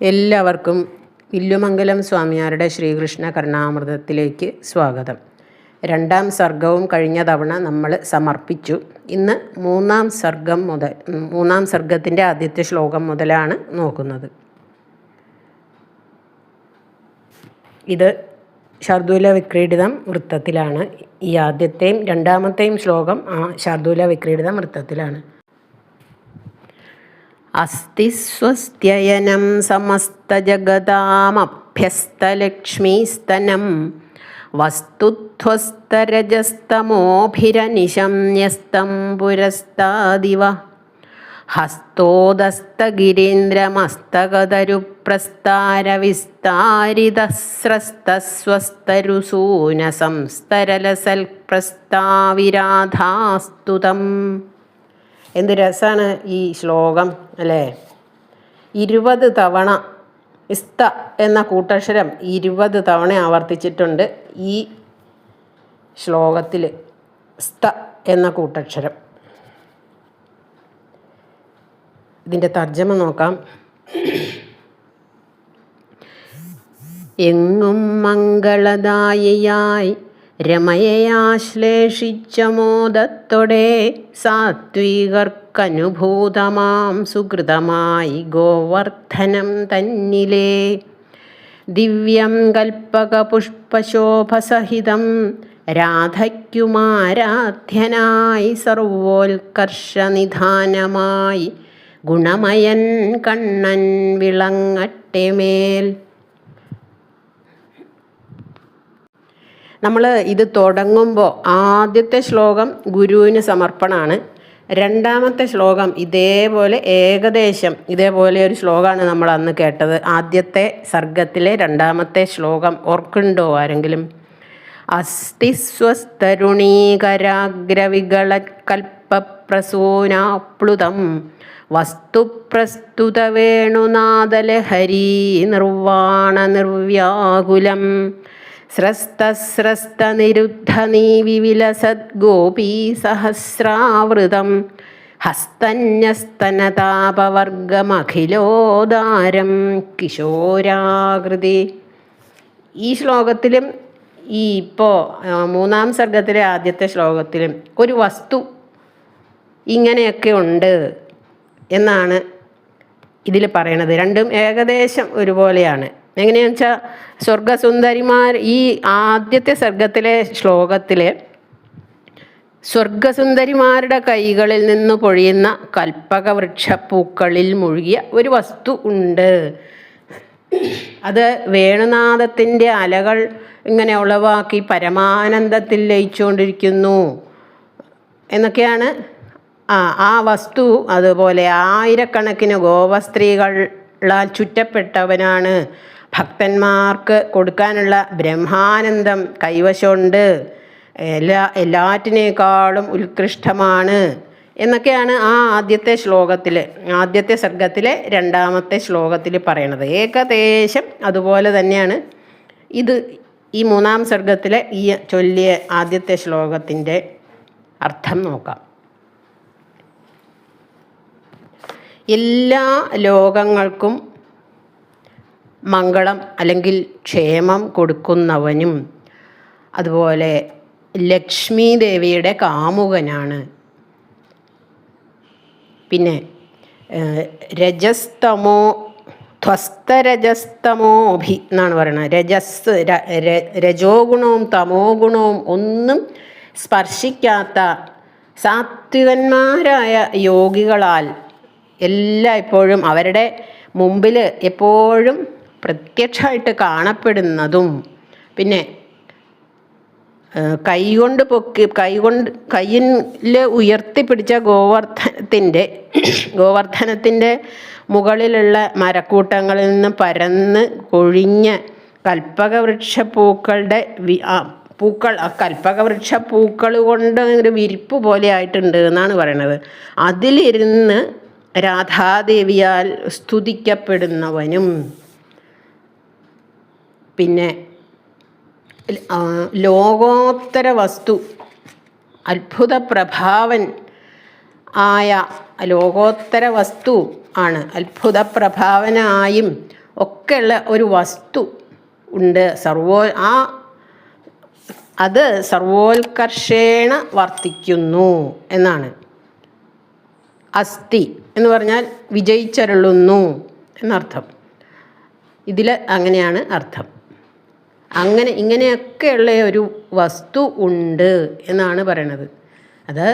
എല്ലാവർക്കും വില്ലുമംഗലം സ്വാമിയാരുടെ ശ്രീകൃഷ്ണ കരുണാമൃതത്തിലേക്ക് സ്വാഗതം. രണ്ടാം സർഗവും കഴിഞ്ഞ തവണ നമ്മൾ സമർപ്പിച്ചു. ഇന്ന് മൂന്നാം സർഗത്തിൻ്റെ ആദ്യത്തെ ശ്ലോകം മുതലാണ് നോക്കുന്നത്. ഇത് ശാർദൂല വിക്രീഡിതം വൃത്തത്തിലാണ്. ഈ ആദ്യത്തെയും രണ്ടാമത്തെയും ശ്ലോകം ശാർദൂല വിക്രീഡിതം വൃത്തത്തിലാണ്. അസ്തി സ്വസ്ത്യയനം സമസ്തജഗതാമഭ്യസ്തലക്ഷ്മീസ്തനം വസ്തുധ്വസ്തരജസ്തമോഭിരനിശം ന്യസ്തം പുരസ്താദിവ ഹസ്തോദസ്തഗിരീന്ദ്രമസ്തകദരുപ്രസ്താരവിസ്താരിതസ്രസ്തസ്വസ്തരുസൂനസംസ്തരലസൽപ്രസ്താവിരാധാസ്തുതം. എന്ത് രസമാണ് ഈ ശ്ലോകം അല്ലേ? 20 തവണ ഇസ്ത എന്ന കൂട്ടക്ഷരം 20 തവണ ആവർത്തിച്ചിട്ടുണ്ട് ഈ ശ്ലോകത്തിൽ. സ്ത എന്ന കൂട്ടക്ഷരം. ഇതിൻ്റെ തർജ്ജമ നോക്കാം. എങ്ങും മംഗളദായിയായി രമയയാശ്ലേഷിച്ച മോദത്തോടെ സാത്വികർക്കനുഭൂതമാം സുകൃതമായി ഗോവർദ്ധനം തന്നിലെ ദിവ്യം കൽപ്പകപുഷ്പശോഭസഹിതം രാധയ്ക്കുമാരാധ്യനായി സർവോത്കർഷനിധാനമായി ഗുണമയൻ കണ്ണൻ വിളങ്ങട്ടെ മേൽ. നമ്മൾ ഇത് തുടങ്ങുമ്പോൾ ആദ്യത്തെ ശ്ലോകം ഗുരുവിന് സമർപ്പണമാണ്. രണ്ടാമത്തെ ശ്ലോകം ഇതേപോലെ ഏകദേശം ഇതേപോലെ ഒരു ശ്ലോകമാണ് നമ്മൾ അന്ന് കേട്ടത്. ആദ്യത്തെ സർഗത്തിലെ രണ്ടാമത്തെ ശ്ലോകം ഓർക്കുന്നുണ്ടോ ആരെങ്കിലും? അസ്തി സ്വസ്തരുണീകരാഗ്രവികളൽപപ്രസൂനാപ്ലുതം വസ്തുപ്രസ്തുതവേണുനാദലഹരീ നിർവാണ നിർവ്യാകുലം സ്രസ്തസ്രസ്തനിരുദ്ധനീവിവിലസദ്ഗോപീസഹസ്രാവൃതം ഹസ്തന്യസ്തനതാപവർഗമഖിലോദാരം കിശോരാകൃതി. ഈ ശ്ലോകത്തിലും ഇപ്പോൾ മൂന്നാം സർഗത്തിലെ ആദ്യത്തെ ശ്ലോകത്തിലും ഒരു വസ്തു ഇങ്ങനെയൊക്കെ ഉണ്ട് എന്നാണ് ഇതിൽ പറയണത്. രണ്ടും ഏകദേശം ഒരുപോലെയാണ്. എങ്ങനെയാണെന്ന് വെച്ചാൽ സ്വർഗസുന്ദരിമാർ, ഈ ആദ്യത്തെ സർഗത്തിലെ ശ്ലോകത്തിൽ സ്വർഗസുന്ദരിമാരുടെ കൈകളിൽ നിന്ന് പൊഴിയുന്ന കൽപ്പകവൃക്ഷപ്പൂക്കളിൽ മുഴുകിയ ഒരു വസ്തു ഉണ്ട്. അത് വേണുനാദത്തിൻ്റെ അലകൾ ഇങ്ങനെ ഉളവാക്കി പരമാനന്ദത്തിൽ ലയിച്ചുകൊണ്ടിരിക്കുന്നു എന്നൊക്കെയാണ് ആ വസ്തു. അതുപോലെ ആയിരക്കണക്കിന് ഗോപസ്ത്രീകളാൽ ചുറ്റപ്പെട്ടവനാണ്. ഭക്തന്മാർക്ക് കൊടുക്കാനുള്ള ബ്രഹ്മാനന്ദം കൈവശമുണ്ട്. എല്ലാറ്റിനേക്കാളും ഉത്കൃഷ്ടമാണ് എന്നൊക്കെയാണ് ആ ആദ്യത്തെ സർഗത്തിലെ രണ്ടാമത്തെ ശ്ലോകത്തിൽ പറയണത്. ഏകദേശം അതുപോലെ തന്നെയാണ് ഇത്. ഈ മൂന്നാം സർഗത്തിലെ ഈ ചൊല്ലിയ ആദ്യത്തെ ശ്ലോകത്തിൻ്റെ അർത്ഥം നോക്കാം. എല്ലാ ലോകങ്ങൾക്കും മംഗളം അല്ലെങ്കിൽ ക്ഷേമം കൊടുക്കുന്നവനും അതുപോലെ ലക്ഷ്മി ദേവിയുടെ കാമുകനാണ്. പിന്നെ ധ്വസ്തരജസ്തമോഭി എന്നാണ് പറയുന്നത്. രജോ ഗുണവും തമോ ഗുണവും ഒന്നും സ്പർശിക്കാത്ത സാത്വികന്മാരായ യോഗികളാൽ എല്ലായ്പ്പോഴും അവരുടെ മുമ്പിൽ എപ്പോഴും പ്രത്യക്ഷമായിട്ട് കാണപ്പെടുന്നതും, പിന്നെ കയ്യിൽ ഉയർത്തിപ്പിടിച്ച ഗോവർദ്ധനത്തിൻ്റെ മുകളിലുള്ള മരക്കൂട്ടങ്ങളിൽ നിന്ന് പരന്ന് കൊഴിഞ്ഞ കൽപ്പകവൃക്ഷപ്പൂക്കളുടെ പൂക്കൾ, ആ കൽപ്പകവൃക്ഷപ്പൂക്കൾ കൊണ്ട് ഒരു വിരിപ്പ് പോലെ ആയിട്ടുണ്ട് എന്നാണ് പറയണത്. അതിലിരുന്ന് രാധാദേവിയാൽ സ്തുതിക്കപ്പെടുന്നവനും, പിന്നെ ലോകോത്തര വസ്തു അത്ഭുത പ്രഭാവൻ ആയ ലോകോത്തര വസ്തു ആണ്. അത്ഭുത പ്രഭാവനായും ഒക്കെയുള്ള ഒരു വസ്തു ഉണ്ട്. അത് സർവോത്കർഷേണ വർത്തിക്കുന്നു എന്നാണ്. അസ്തി എന്ന് പറഞ്ഞാൽ വിജയിച്ചരുളുന്നു എന്നർത്ഥം. ഇതിൽ അങ്ങനെയാണ് അർത്ഥം. ഇങ്ങനെയൊക്കെയുള്ള ഒരു വസ്തു ഉണ്ട് എന്നാണ് പറയണത്. അത്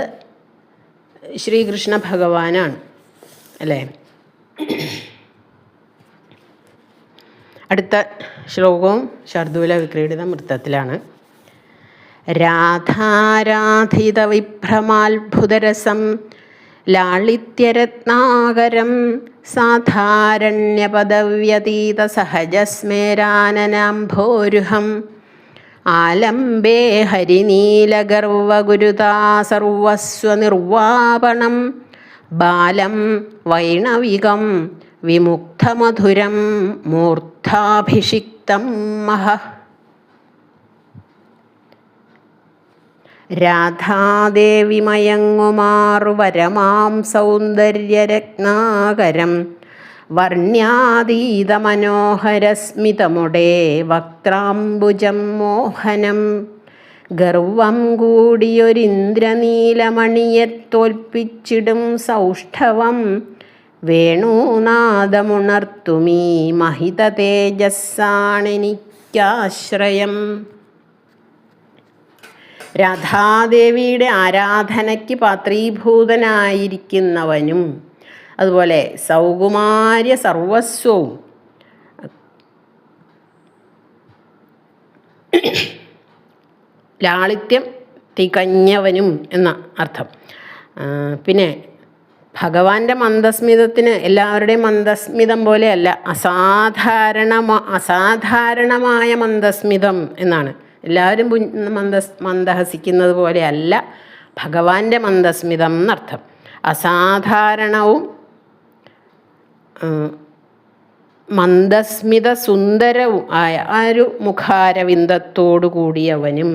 ശ്രീകൃഷ്ണ ഭഗവാനാണ് അല്ലേ. അടുത്ത ശ്ലോകവും ശർദൂല വിക്രീഡിത വൃത്തത്തിലാണ്. രാധാരാധിത വിഭ്രമാത്ഭുതരസം ലാളിത്യരത്നാകരം സാധാരണ്യപദവ്യതീത സഹജസ്മേരാനനാംഭോരുഹം ആലംബേ ഹരിനീലഗർവഗുരുതാ സർവസ്വനിർവാപണം ബാലം വൈണവികം വിമുക്തമധുരം മൂർധാഭിഷിക്തം മഹഃ. രാധാദേവി മയങ്ങുമാറു വരമാം സൗന്ദര്യരത്നാകരം വർണ്യാതീത മനോഹരസ്മിതമുടേ വക്ത്രാംബുജം മോഹനം ഗർവം കൂടിയൊരിന്ദ്രനീലമണിയെ തോൽപ്പിച്ചിടും സൗഷ്ഠവം വേണുനാദമുണർത്തുമീ മഹിത തേജസ്സാണെനിക്കാശ്രയം. രാധാദേവിയുടെ ആരാധനയ്ക്ക് പാത്രീഭൂതനായിരിക്കുന്നവനും അതുപോലെ സൗകുമാര്യ സർവസ്വവും ലാളിത്യം തികഞ്ഞവനും എന്ന അർത്ഥം. പിന്നെ ഭഗവാന്റെ മന്ദസ്മിതത്തിന് എല്ലാവരുടെയും മന്ദസ്മിതം പോലെയല്ല, അസാധാരണമായ മന്ദസ്മിതം എന്നാണ്. എല്ലാവരും മന്ദഹസിക്കുന്നത് പോലെയല്ല ഭഗവാന്റെ മന്ദസ്മിതം എന്നർത്ഥം. അസാധാരണവും മന്ദസ്മിത സുന്ദരവും ആയ ആ ഒരു മുഖാരവിന്ദത്തോടു കൂടിയവനും.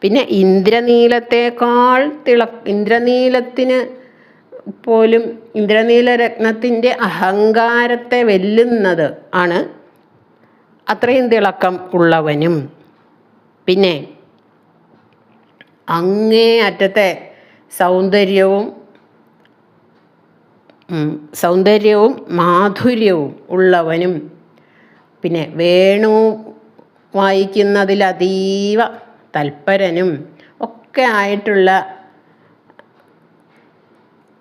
പിന്നെ ഇന്ദ്രനീലത്തേക്കാൾ ഇന്ദ്രനീലത്തിന് പോലും ഇന്ദ്രനീലരത്നത്തിൻ്റെ അഹങ്കാരത്തെ വെല്ലുന്നത് ആണ് അത്രയും തിളക്കം ഉള്ളവനും. പിന്നെ അങ്ങേ അറ്റത്തെ സൗന്ദര്യവും മാധുര്യവും ഉള്ളവനും. പിന്നെ വേണു വായിക്കുന്നതിൽ അതീവ തൽപരനും ഒക്കെ ആയിട്ടുള്ള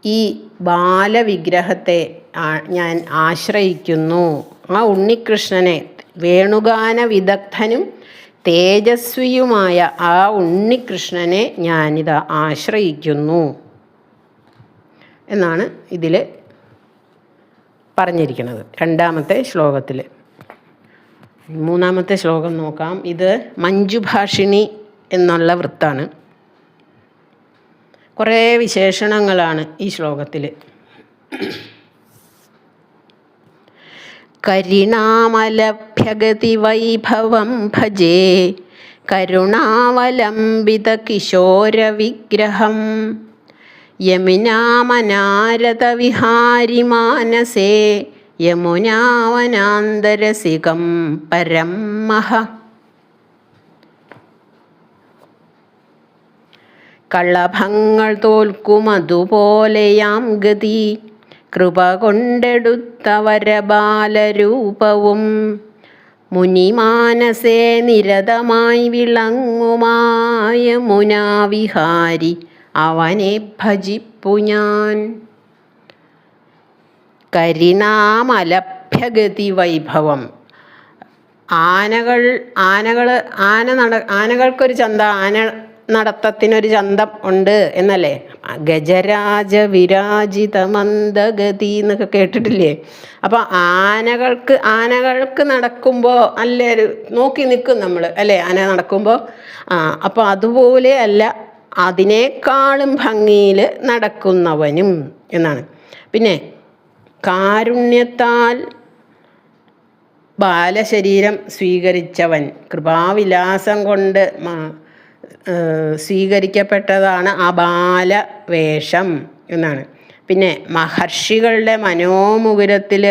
ഈ ബാലവിഗ്രഹത്തെ ഞാൻ ആശ്രയിക്കുന്നു. ആ ഉണ്ണികൃഷ്ണനെ, വേണുഗാന വിദഗ്ധനും തേജസ്വിയുമായ ആ ഉണ്ണികൃഷ്ണനെ ഞാനിത് ആശ്രയിക്കുന്നു എന്നാണ് ഇതിൽ പറഞ്ഞിരിക്കുന്നത് രണ്ടാമത്തെ ശ്ലോകത്തിൽ. മൂന്നാമത്തെ ശ്ലോകം നോക്കാം. ഇത് മഞ്ജുഭാഷിണി എന്നുള്ള വൃത്താണ്. കുറേ വിശേഷണങ്ങളാണ് ഈ ശ്ലോകത്തിൽ. കരിണാമലഭ്യഗതി വൈഭവം ഭജേ കരുണാവലംബിത കിശോരവിഗ്രഹം യമുനാമനാരത വിഹാരി മാനസേ യമുനാവനാന്തരസികം പരം മഹ. കളഭങ്ങൾ തോൽക്കുമതുപോലെയാം ഗതി കൃപ കൊണ്ടെടുത്ത വരബാലരൂപവും മുനിമാനസേ നിരതമായി വിളങ്ങുമായ മുനാവിഹാരി അവനെ ഭജിപ്പു ഞാൻ. കരിനാമലഭ്യഗതി വൈഭവം. ആനകൾക്കൊരു ചന്ത, ആന നടത്തത്തിനൊരു ചന്തം ഉണ്ട് എന്നല്ലേ. ഗജരാജ വിരാജിത മന്ദഗതി എന്നൊക്കെ കേട്ടിട്ടില്ലേ. അപ്പോൾ ആനകൾക്ക് നടക്കുമ്പോൾ അല്ലേ ഒരു നോക്കി നിൽക്കും നമ്മൾ അല്ലേ, ആന നടക്കുമ്പോൾ. അപ്പോൾ അതുപോലെ അല്ല, അതിനേക്കാളും ഭംഗിയിൽ നടക്കുന്നവനും എന്നാണ്. പിന്നെ കാരുണ്യത്താൽ ബാലശരീരം സ്വീകരിച്ചവൻ, കൃപാവിലാസം കൊണ്ട് സ്വീകരിക്കപ്പെട്ടതാണ് ആ ബാലവേഷം എന്നാണ്. പിന്നെ മഹർഷികളുടെ മനോമുകുരത്തിൽ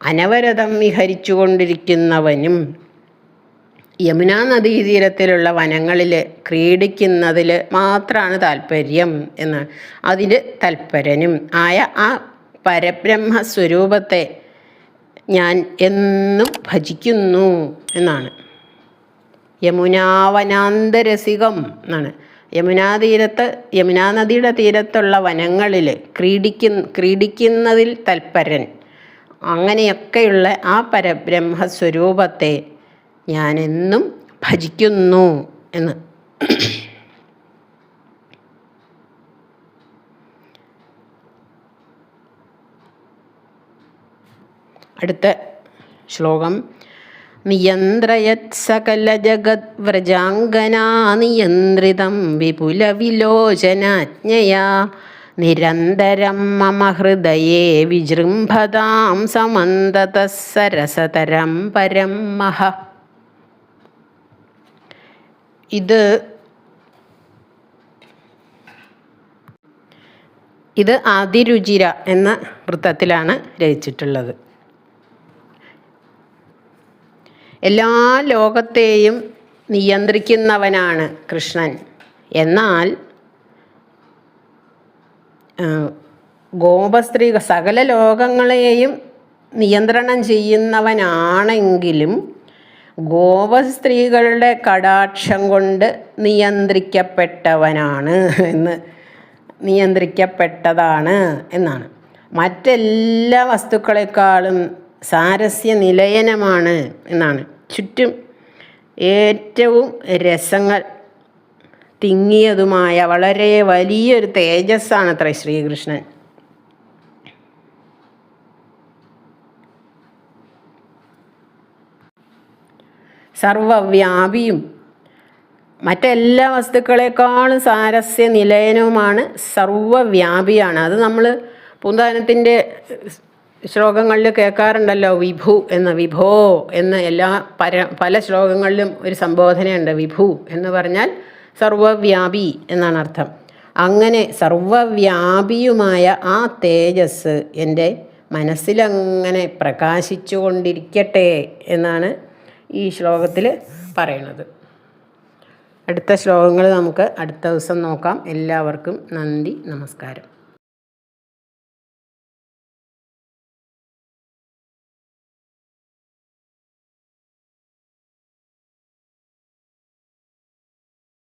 അനവരതം വിഹരിച്ചു കൊണ്ടിരിക്കുന്നവനും യമുനാ നദീതീരത്തിലുള്ള വനങ്ങളിൽ ക്രീഡിക്കുന്നതിൽ മാത്രമാണ് താല്പര്യം എന്ന് അതിന് തൽപരനും ആയ ആ പരബ്രഹ്മസ്വരൂപത്തെ ഞാൻ എന്നും ഭജിക്കുന്നു എന്നാണ്. യമുനാവനാന്തരസികം എന്നാണ്. യമുനാ നദിയുടെ തീരത്തുള്ള വനങ്ങളിൽ ക്രീഡിക്കുന്നതിൽ തൽപരൻ, അങ്ങനെയൊക്കെയുള്ള ആ പരബ്രഹ്മസ്വരൂപത്തെ ഞാനെന്നും ഭജിക്കുന്നു എന്ന്. അടുത്ത ശ്ലോകം. നിയന്ത്രയത് സകല ജഗത് വ്രജാംഗനാ നിയന്ത്രിതം വിപുലവിലോചനാജ്ഞയാ നിരന്തരം മമ ഹൃദയേ വിജൃംഭതാം സമന്തതഃ സരസതരം പരം മഹ. ഇത് അതിരുചിര എന്ന വൃത്തത്തിലാണ് രചിച്ചിട്ടുള്ളത്. എല്ലാ ലോകത്തെയും നിയന്ത്രിക്കുന്നവനാണ് കൃഷ്ണൻ. എന്നാൽ ഗോപസ്ത്രീ സകല ലോകങ്ങളെയും നിയന്ത്രണം ചെയ്യുന്നവനാണെങ്കിലും ഗോപസ്ത്രീകളുടെ കടാക്ഷം കൊണ്ട് നിയന്ത്രിക്കപ്പെട്ടതാണ് എന്നാണ്. മറ്റെല്ലാ വസ്തുക്കളെക്കാളും സാരസ്യ നിലയനമാണ് എന്നാണ്. ചുറ്റും ഏറ്റവും രസങ്ങൾ തിങ്ങിയതുമായ വളരെ വലിയൊരു തേജസ്സാണത്രേ ശ്രീകൃഷ്ണൻ. സർവവ്യാപിയും മറ്റെല്ലാ വസ്തുക്കളെക്കാളും സാരസ്യ നിലയനവുമാണ്, സർവവ്യാപിയാണ്. അത് നമ്മൾ പൂന്താനത്തിൻ്റെ ശ്ലോകങ്ങളിൽ കേൾക്കാറുണ്ടല്ലോ, വിഭു വിഭോ എന്ന് പല ശ്ലോകങ്ങളിലും ഒരു സംബോധനയുണ്ട്. വിഭു എന്ന് പറഞ്ഞാൽ സർവവ്യാപി എന്നാണ് അർത്ഥം. അങ്ങനെ സർവവ്യാപിയുമായ ആ തേജസ് എൻ്റെ മനസ്സിലങ്ങനെ പ്രകാശിച്ചു കൊണ്ടിരിക്കട്ടെ എന്നാണ് ഈ ശ്ലോകത്തിൽ പറയണത്. അടുത്ത ശ്ലോകങ്ങൾ നമുക്ക് അടുത്ത ദിവസം നോക്കാം. എല്ലാവർക്കും നന്ദി, നമസ്കാരം.